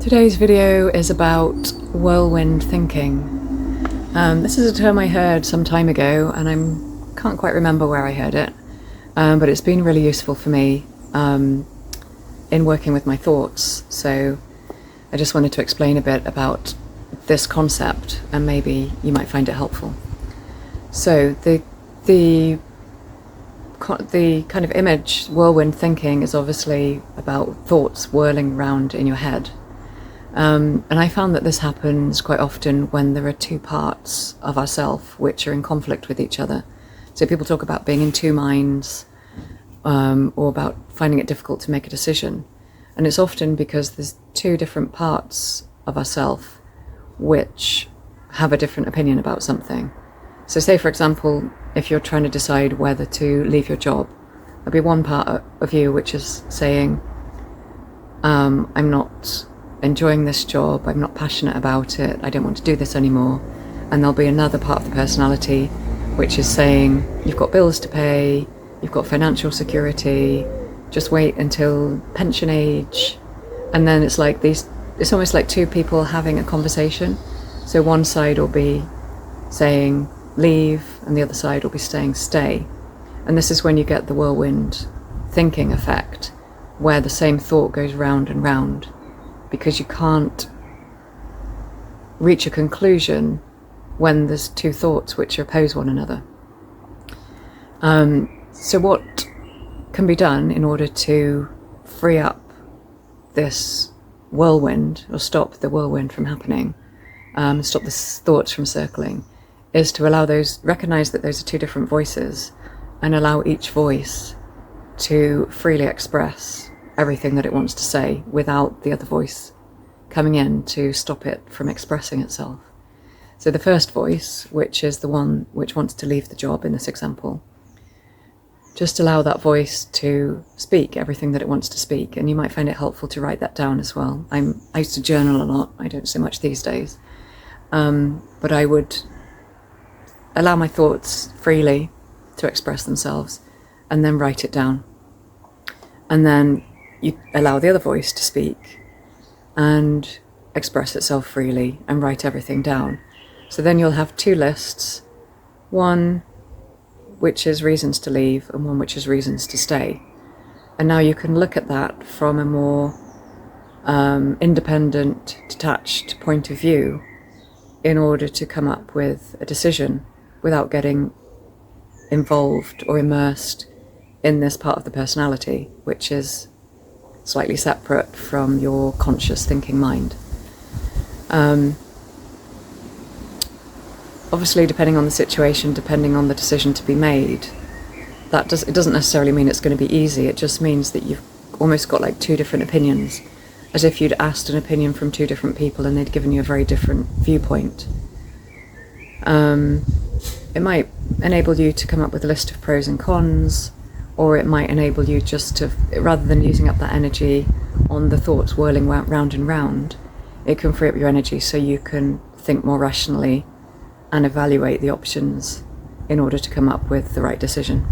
Today's video is about whirlwind thinking. This is a term I heard some time ago and I can't quite remember where I heard it, but it's been really useful for me in working with my thoughts. So I just wanted to explain a bit about this concept and maybe you might find it helpful. So the kind of image, whirlwind thinking, is obviously about thoughts whirling around in your head. And I found that this happens quite often when there are two parts of ourself which are in conflict with each other. So people talk about being in two minds, or about finding it difficult to make a decision. And it's often because there's two different parts of ourself which have a different opinion about something. So say, for example, if you're trying to decide whether to leave your job, there'll be one part of you which is saying, I'm not enjoying this job, I'm not passionate about it, I don't want to do this anymore. And there'll be another part of the personality which is saying, you've got bills to pay, you've got financial security, just wait until pension age. And then it's like it's almost like two people having a conversation. So one side will be saying leave and the other side will be saying stay. And this is when you get the whirlwind thinking effect, where the same thought goes round and round, because you can't reach a conclusion when there's two thoughts which oppose one another. So what can be done in order to free up this whirlwind, or stop the whirlwind from happening, stop the thoughts from circling, is to recognize that those are two different voices and allow each voice to freely express everything that it wants to say without the other voice coming in to stop it from expressing itself. So the first voice, which is the one which wants to leave the job in this example, just allow that voice to speak everything that it wants to speak. And you might find it helpful to write that down as well. I used to journal a lot. I don't so much these days. But I would allow my thoughts freely to express themselves and then write it down. And then you allow the other voice to speak and express itself freely and write everything down. So then you'll have two lists, one which is reasons to leave and one which is reasons to stay. And now you can look at that from a more independent, detached point of view in order to come up with a decision without getting involved or immersed in this part of the personality, which is slightly separate from your conscious thinking mind. Obviously, depending on the situation, depending on the decision to be made, it doesn't necessarily mean it's going to be easy. It just means that you've almost got like two different opinions, as if you'd asked an opinion from two different people and they'd given you a very different viewpoint. It might enable you to come up with a list of pros and cons, or it might enable you just to, rather than using up that energy on the thoughts whirling round and round, it can free up your energy so you can think more rationally and evaluate the options in order to come up with the right decision.